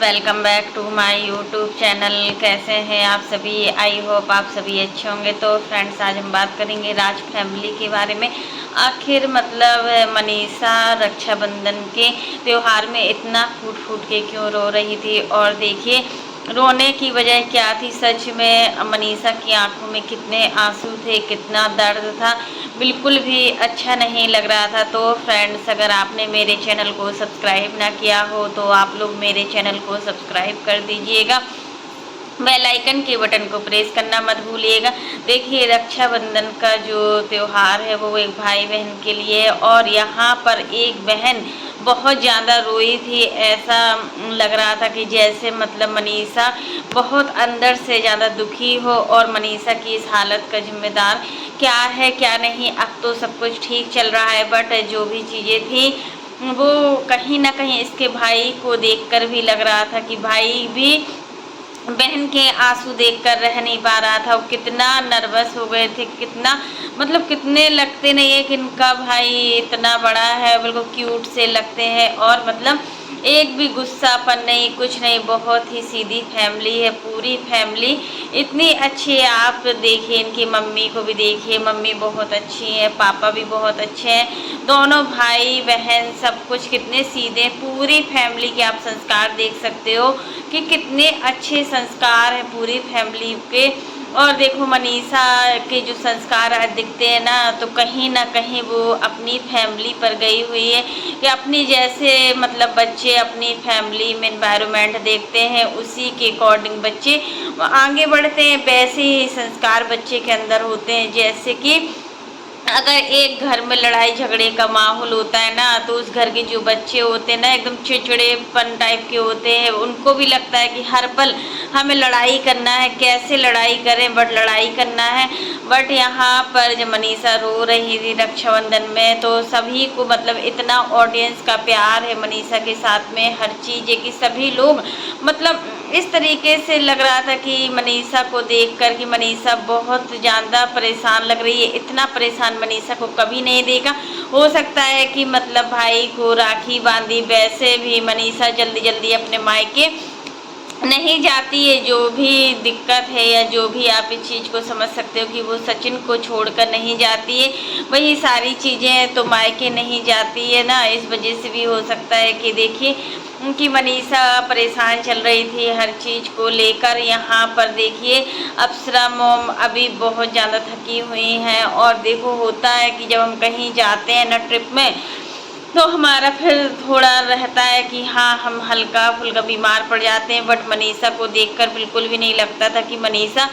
Welcome back to my YouTube channel. कैसे हैं आप सभी? आई होप आप सभी अच्छे होंगे। तो फ्रेंड्स, आज हम बात करेंगे राज फैमिली के बारे में। आखिर मनीषा रक्षाबंधन के त्यौहार में इतना फूट फूट के क्यों रो रही थी, और देखिए रोने की वजह क्या थी। सच में मनीषा की आंखों में कितने आंसू थे, कितना दर्द था, बिल्कुल भी अच्छा नहीं लग रहा था। तो फ्रेंड्स, अगर आपने मेरे चैनल को सब्सक्राइब ना किया हो तो आप लोग मेरे चैनल को सब्सक्राइब कर दीजिएगा, बेल आइकन के बटन को प्रेस करना मत भूलिएगा। देखिए, रक्षाबंधन का जो त्यौहार है वो एक भाई बहन के लिए है, और यहाँ पर एक बहन बहुत ज़्यादा रोई थी। ऐसा लग रहा था कि जैसे मनीषा बहुत अंदर से ज़्यादा दुखी हो, और मनीषा की इस हालत का जिम्मेदार क्या है क्या नहीं। अब तो सब कुछ ठीक चल रहा है, बट जो भी चीज़ें थी वो कहीं ना कहीं इसके भाई को देखकर भी लग रहा था कि भाई भी बहन के आंसू देखकर रह नहीं पा रहा था। वो कितना नर्वस हो गए थे, कितना कितने लगते नहीं है कि इनका भाई इतना बड़ा है, बिल्कुल क्यूट से लगते हैं, और एक भी गुस्सापन नहीं, कुछ नहीं। बहुत ही सीधी फैमिली है, पूरी फैमिली इतनी अच्छी है। आप देखिए, इनकी मम्मी को भी देखिए, मम्मी बहुत अच्छी है, पापा भी बहुत अच्छे हैं, दोनों भाई बहन सब कुछ कितने सीधे। पूरी फैमिली के आप संस्कार देख सकते हो कि कितने अच्छे संस्कार हैं पूरी फैमिली के। और देखो, मनीषा के जो संस्कार आज दिखते हैं ना, तो कहीं ना कहीं वो अपनी फैमिली पर गई हुई है कि अपनी जैसे बच्चे अपनी फैमिली में एनवायरनमेंट देखते हैं, उसी के अकॉर्डिंग बच्चे आगे बढ़ते हैं। वैसे ही संस्कार बच्चे के अंदर होते हैं। जैसे कि अगर एक घर में लड़ाई झगड़े का माहौल होता है ना, तो उस घर के जो बच्चे होते हैं ना, एकदम चिड़चिड़ेपन टाइप के होते हैं। उनको भी लगता है कि हर पल हमें लड़ाई करना है, कैसे लड़ाई करें, बट लड़ाई करना है। बट यहाँ पर जब मनीषा रो रही थी रक्षाबंधन में, तो सभी को इतना ऑडियंस का प्यार है मनीषा के साथ में, हर चीज़ है कि सभी लोग इस तरीके से लग रहा था कि मनीषा को देखकर कि मनीषा बहुत ज़्यादा परेशान लग रही है। इतना परेशान मनीषा को कभी नहीं देखा। हो सकता है कि भाई को राखी बांधी, वैसे भी मनीषा जल्दी जल्दी अपने मायके नहीं जाती है। जो भी दिक्कत है या जो भी आप इस चीज़ को समझ सकते हो कि वो सचिन को छोड़कर नहीं जाती है, वही सारी चीज़ें तो मायके नहीं जाती है ना। इस वजह से भी हो सकता है कि देखिए कि मनीषा परेशान चल रही थी हर चीज़ को लेकर। यहाँ पर देखिए, अप्सरा मोम अभी बहुत ज़्यादा थकी हुई हैं। और देखो, होता है कि जब हम कहीं जाते हैं ना ट्रिप में, तो हमारा फिर थोड़ा रहता है कि हाँ, हम हल्का फुल्का बीमार पड़ जाते हैं। बट मनीषा को देखकर बिल्कुल भी नहीं लगता था कि मनीषा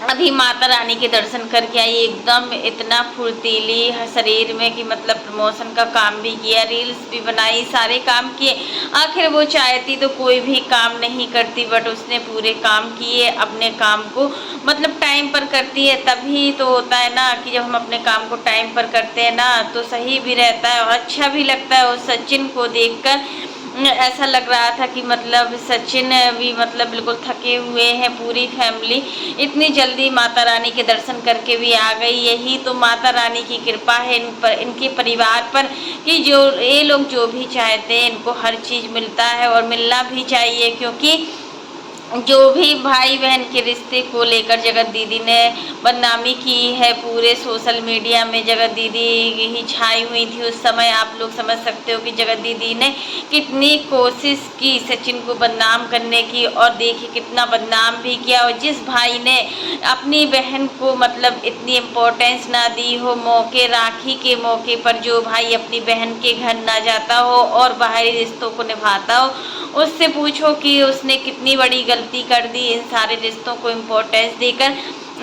अभी माता रानी के दर्शन करके आई, एकदम इतना फुर्तीली शरीर में कि प्रमोशन का काम भी किया, रील्स भी बनाई, सारे काम किए। आखिर वो चाहती तो कोई भी काम नहीं करती, बट उसने पूरे काम किए। अपने काम को टाइम पर करती है, तभी तो होता है ना कि जब हम अपने काम को टाइम पर करते हैं ना, तो सही भी रहता है और अच्छा भी लगता है। और सचिन को देखकर ऐसा लग रहा था कि सचिन भी बिल्कुल थके हुए हैं। पूरी फैमिली इतनी जल्दी माता रानी के दर्शन करके भी आ गई। यही तो माता रानी की कृपा है इन पर, इनके परिवार पर, कि जो ये लोग जो भी चाहते हैं इनको हर चीज़ मिलता है, और मिलना भी चाहिए। क्योंकि जो भी भाई बहन के रिश्ते को लेकर जगत दीदी ने बदनामी की है पूरे सोशल मीडिया में, जगत दीदी ही छाई हुई थी उस समय। आप लोग समझ सकते हो कि जगत दीदी ने कितनी कोशिश की सचिन को बदनाम करने की, और देखिए कितना बदनाम भी किया। और जिस भाई ने अपनी बहन को इतनी इम्पोर्टेंस ना दी हो, मौके राखी के मौके पर जो भाई अपनी बहन के घर ना जाता हो और बाहरी रिश्तों को निभाता हो, उससे पूछो कि उसने कितनी बड़ी गलती कर दी इन सारे रिश्तों को इम्पोर्टेंस देकर।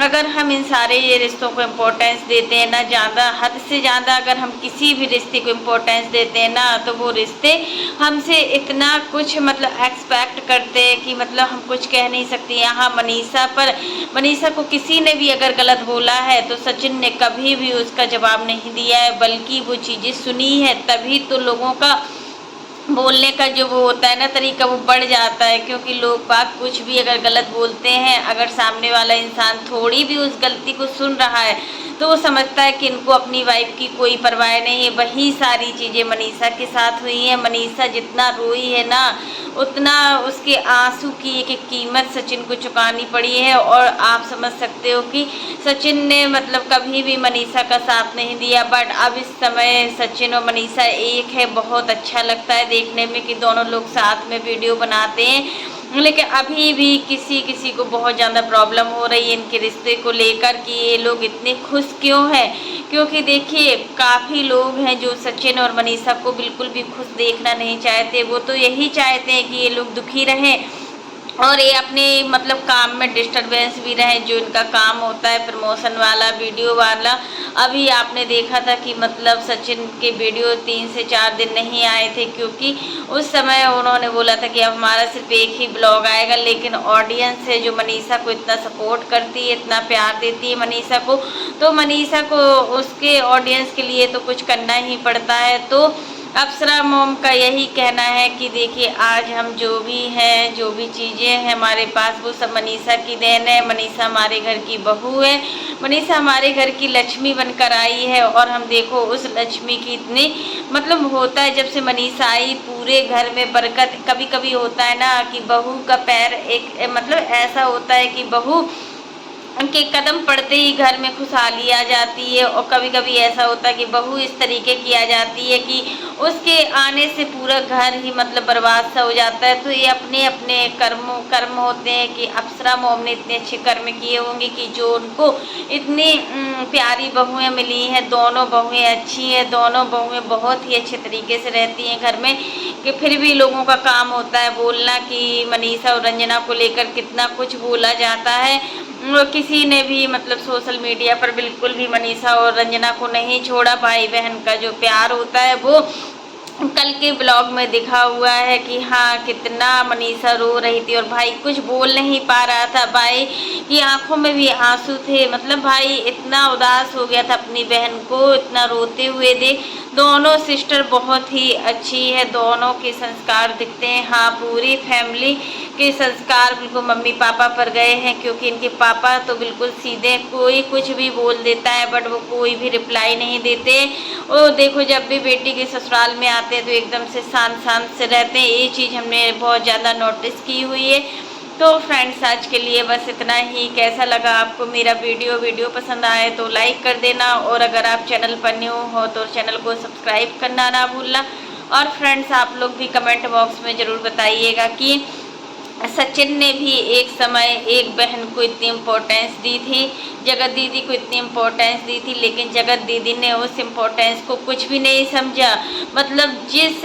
अगर हम इन सारे ये रिश्तों को इम्पोर्टेंस देते हैं ना, ज़्यादा हद से ज़्यादा अगर हम किसी भी रिश्ते को इम्पोर्टेंस देते हैं ना, तो वो रिश्ते हमसे इतना कुछ एक्सपेक्ट करते हैं कि हम कुछ कह नहीं सकते। यहाँ मनीषा को किसी ने भी अगर गलत बोला है तो सचिन ने कभी भी उसका जवाब नहीं दिया है, बल्कि वो चीज़ें सुनी है। तभी तो लोगों का बोलने का जो वो होता है ना तरीका, वो बढ़ जाता है। क्योंकि लोग बात कुछ भी अगर गलत बोलते हैं, अगर सामने वाला इंसान थोड़ी भी उस गलती को सुन रहा है, तो वो समझता है कि इनको अपनी वाइफ की कोई परवाह नहीं है। वही सारी चीज़ें मनीषा के साथ हुई हैं। मनीषा जितना रोई है ना, उतना उसके आंसू की एक एक कीमत सचिन को चुकानी पड़ी है। और आप समझ सकते हो कि सचिन ने मतलब कभी भी मनीषा का साथ नहीं दिया, बट अब इस समय सचिन और मनीषा एक है। बहुत अच्छा लगता है देखने में कि दोनों लोग साथ में वीडियो बनाते हैं। लेकिन अभी भी किसी किसी को बहुत ज़्यादा प्रॉब्लम हो रही है इनके रिश्ते को लेकर कि ये लोग इतने खुश क्यों हैं। क्योंकि देखिए काफ़ी लोग हैं जो सचिन और मनीषा को बिल्कुल भी खुश देखना नहीं चाहते। वो तो यही चाहते हैं कि ये लोग दुखी रहें और ये अपने मतलब काम में डिस्टरबेंस भी रहे। जो इनका काम होता है प्रमोशन वाला, वीडियो वाला, अभी आपने देखा था कि मतलब सचिन के वीडियो 3 से 4 दिन नहीं आए थे, क्योंकि उस समय उन्होंने बोला था कि अब हमारा सिर्फ एक ही ब्लॉग आएगा। लेकिन ऑडियंस है जो मनीषा को इतना सपोर्ट करती है, इतना प्यार देती है मनीषा को, तो मनीषा को उसके ऑडियंस के लिए तो कुछ करना ही पड़ता है। तो अप्सरा मोम का यही कहना है कि देखिए आज हम जो भी हैं, जो भी चीज़ें हैं हमारे पास, वो सब मनीषा की देन है। मनीषा हमारे घर की बहू है, मनीषा हमारे घर की लक्ष्मी बनकर आई है। और हम देखो उस लक्ष्मी की इतनी मतलब होता है, जब से मनीषा आई पूरे घर में बरकत। कभी कभी होता है ना कि बहू का पैर एक मतलब ऐसा होता है कि बहू उनके कदम पड़ते ही घर में खुशहाली आ जाती है। और कभी कभी ऐसा होता है कि बहू इस तरीके की आ जाती है कि उसके आने से पूरा घर ही मतलब बर्बाद सा हो जाता है। तो ये अपने अपने कर्म होते हैं कि अप्सरा मोम ने इतने अच्छे कर्म किए होंगे कि जो उनको इतनी प्यारी बहुएं मिली हैं। दोनों बहुएं अच्छी हैं, दोनों बहुएं बहुत ही अच्छे तरीके से रहती हैं घर में। कि फिर भी लोगों का काम होता है बोलना कि मनीषा और रंजना को लेकर कितना कुछ बोला जाता है। किसी ने भी मतलब सोशल मीडिया पर बिल्कुल भी मनीषा और रंजना को नहीं छोड़ा। भाई बहन का जो प्यार होता है वो कल के ब्लॉग में दिखा हुआ है कि हाँ कितना मनीषा रो रही थी और भाई कुछ बोल नहीं पा रहा था। भाई की आंखों में भी आंसू थे, मतलब भाई इतना उदास हो गया था अपनी बहन को इतना रोते हुए देख। दोनों सिस्टर बहुत ही अच्छी है, दोनों के संस्कार दिखते हैं। हाँ पूरी फैमिली के संस्कार बिल्कुल मम्मी पापा पर गए हैं, क्योंकि इनके पापा तो बिल्कुल सीधे, कोई कुछ भी बोल देता है बट वो कोई भी रिप्लाई नहीं देते। वो देखो जब भी बेटी के ससुराल में आते हैं तो एकदम से शांत शांत से रहते हैं। ये चीज़ हमने बहुत ज़्यादा नोटिस की हुई है। तो फ्रेंड्स आज के लिए बस इतना ही। कैसा लगा आपको मेरा वीडियो पसंद आए तो लाइक कर देना, और अगर आप चैनल पर न्यू हो तो चैनल को सब्सक्राइब करना ना भूलना। और फ्रेंड्स आप लोग भी कमेंट बॉक्स में ज़रूर बताइएगा कि सचिन ने भी एक समय एक बहन को इतनी इम्पोर्टेंस दी थी, जगत दीदी को इतनी इम्पोर्टेंस दी थी, लेकिन जगत दीदी ने उस इम्पोर्टेंस को कुछ भी नहीं समझा। मतलब जिस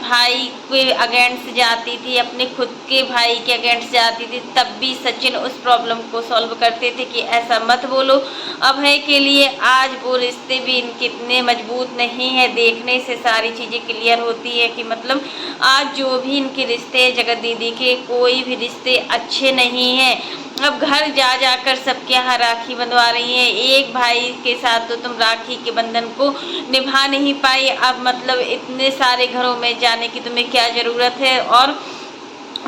भाई के अगेंस्ट जाती थी, अपने खुद के भाई के अगेंस्ट जाती थी, तब भी सचिन उस प्रॉब्लम को सॉल्व करते थे कि ऐसा मत बोलो अभय के लिए। आज वो रिश्ते भी इनके इतने मजबूत नहीं है, देखने से सारी चीज़ें क्लियर होती है कि मतलब आज जो भी इनके रिश्ते जगत दीदी के, कोई भी रिश्ते अच्छे नहीं हैं। अब घर जा जाकर सबके यहाँ राखी बंधवा रही हैं, एक भाई के साथ तो तुम राखी के बंधन को निभा नहीं पाई। अब मतलब इतने सारे घरों में जाने की तुम्हें क्या ज़रूरत है। और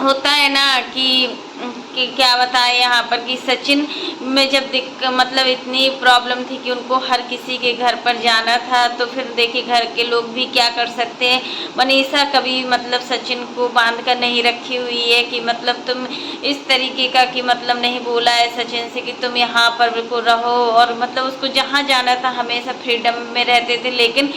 होता है ना कि क्या बताएं यहाँ पर कि सचिन में जब मतलब इतनी प्रॉब्लम थी कि उनको हर किसी के घर पर जाना था, तो फिर देखिए घर के लोग भी क्या कर सकते हैं। मनीषा कभी मतलब सचिन को बांध कर नहीं रखी हुई है कि मतलब तुम इस तरीके का कि मतलब नहीं बोला है सचिन से कि तुम यहाँ पर बिल्कुल रहो, और मतलब उसको जहाँ जाना था हमेशा फ्रीडम में रहते थे। लेकिन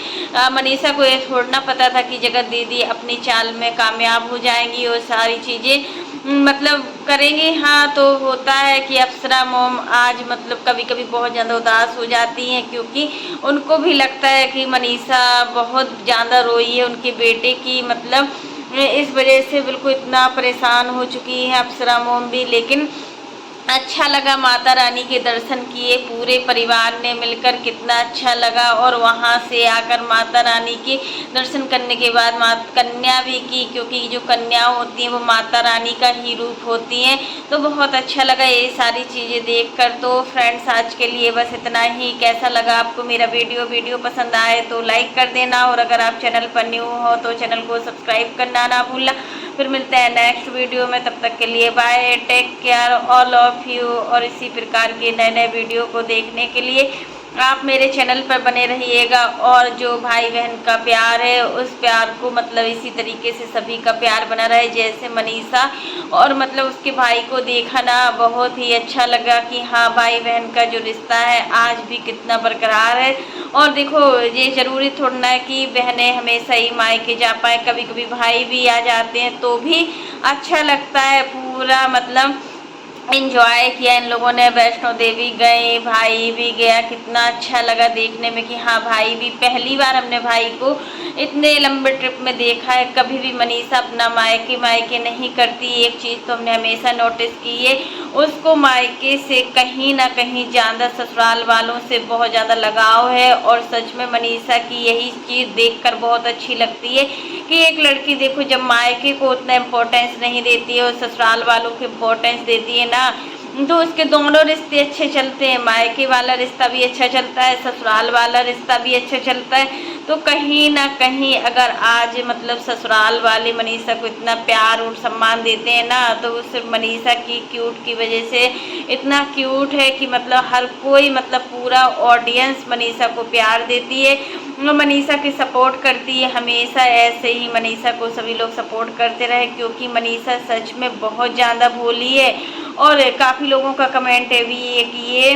मनीषा को ये छोड़ना पता था कि जगत दीदी अपनी चाल में कामयाब हो जाएंगी और सारी चीज़ें मतलब करेंगे। हाँ तो होता है कि अप्सरा मोम आज मतलब कभी कभी बहुत ज़्यादा उदास हो जाती हैं, क्योंकि उनको भी लगता है कि मनीषा बहुत ज़्यादा रोई है उनके बेटे की, मतलब इस वजह से बिल्कुल इतना परेशान हो चुकी है अप्सरा मोम भी। लेकिन अच्छा लगा, माता रानी के दर्शन किए पूरे परिवार ने मिलकर, कितना अच्छा लगा। और वहाँ से आकर माता रानी के दर्शन करने के बाद कन्या भी की, क्योंकि जो कन्या होती हैं वो माता रानी का ही रूप होती हैं। तो बहुत अच्छा लगा ये सारी चीज़ें देखकर। तो फ्रेंड्स आज के लिए बस इतना ही। कैसा लगा आपको मेरा वीडियो पसंद आए तो लाइक कर देना, और अगर आप चैनल पर न्यू हो तो चैनल को सब्सक्राइब करना ना भूलना। फिर मिलते हैं नेक्स्ट वीडियो में, तब तक के लिए bye, take care all of you. और इसी प्रकार के नए नए वीडियो को देखने के लिए आप मेरे चैनल पर बने रहिएगा और जो भाई बहन का प्यार है उस प्यार को मतलब इसी तरीके से सभी का प्यार बना रहे। जैसे मनीषा और मतलब उसके भाई को देखा ना, बहुत ही अच्छा लगा कि हाँ भाई बहन का जो रिश्ता है आज भी कितना बरकरार है। और देखो ये ज़रूरी थोड़ा ना है कि बहनें हमेशा ही मायके जा पाए, कभी कभी भाई भी आ जाते हैं तो भी अच्छा लगता है। पूरा मतलब एंजॉय किया इन लोगों ने, वैष्णो देवी गए, भाई भी गया, कितना अच्छा लगा देखने में कि हाँ भाई भी, पहली बार हमने भाई को इतने लंबे ट्रिप में देखा है। कभी भी मनीषा अपना मायके मायके नहीं करती, एक चीज़ तो हमने हमेशा नोटिस की है, उसको मायके से कहीं ना कहीं ज़्यादा ससुराल वालों से बहुत ज़्यादा लगाव है। और सच में मनीषा की यही चीज़ देखकर बहुत अच्छी लगती है कि एक लड़की देखो जब मायके को उतना इम्पोर्टेंस नहीं देती है और ससुराल वालों को इम्पोर्टेंस देती है ना, तो उसके दोनों रिश्ते अच्छे चलते हैं। मायके वाला रिश्ता भी अच्छा चलता है, ससुराल वाला रिश्ता भी अच्छा चलता है। तो कहीं ना कहीं अगर आज मतलब ससुराल वाले मनीषा को इतना प्यार और सम्मान देते हैं ना, तो उस मनीषा की क्यूट की वजह से इतना क्यूट है कि मतलब हर कोई मतलब पूरा ऑडियंस मनीषा को प्यार देती है, मनीषा की सपोर्ट करती है। हमेशा ऐसे ही मनीषा को सभी लोग सपोर्ट करते रहे, क्योंकि मनीषा सच में बहुत ज़्यादा भोली है। और काफ़ी लोगों का कमेंट है भी है कि ये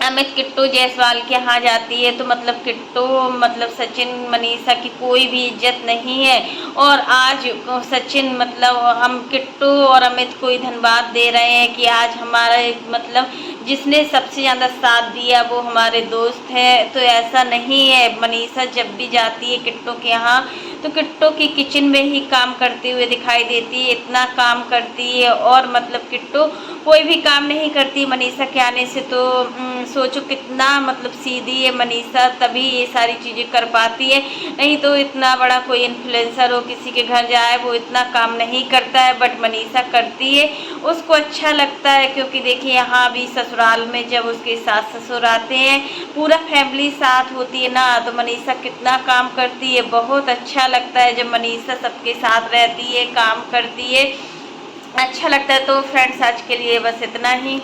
अमित किट्टू जायसवाल के यहाँ जाती है तो मतलब किट्टू मतलब सचिन मनीषा की कोई भी इज्जत नहीं है। और आज सचिन मतलब हम किट्टू और अमित को ही धन्यवाद दे रहे हैं कि आज हमारा मतलब जिसने सबसे ज़्यादा साथ दिया वो हमारे दोस्त है। तो ऐसा नहीं है, मनीषा जब भी जाती है किट्टू के यहाँ तो किट्टू की किचन में ही काम करते हुए दिखाई देती है, इतना काम करती है। और मतलब किट्टू कोई भी काम नहीं करती मनीषा के आने से। तो सोचो कितना मतलब सीधी है मनीषा, तभी ये सारी चीज़ें कर पाती है, नहीं तो इतना बड़ा कोई इन्फ्लुएंसर हो किसी के घर जाए वो इतना काम नहीं करता है, बट मनीषा करती है, उसको अच्छा लगता है। क्योंकि देखिए यहाँ भी ससुराल में जब उसके सास ससुर आते हैं, पूरा फैमिली साथ होती है ना, तो मनीषा कितना काम करती है, बहुत अच्छा लगता है जब मनीषा सबके साथ रहती है, काम करती है, अच्छा लगता है। तो फ्रेंड्स आज के लिए बस इतना ही।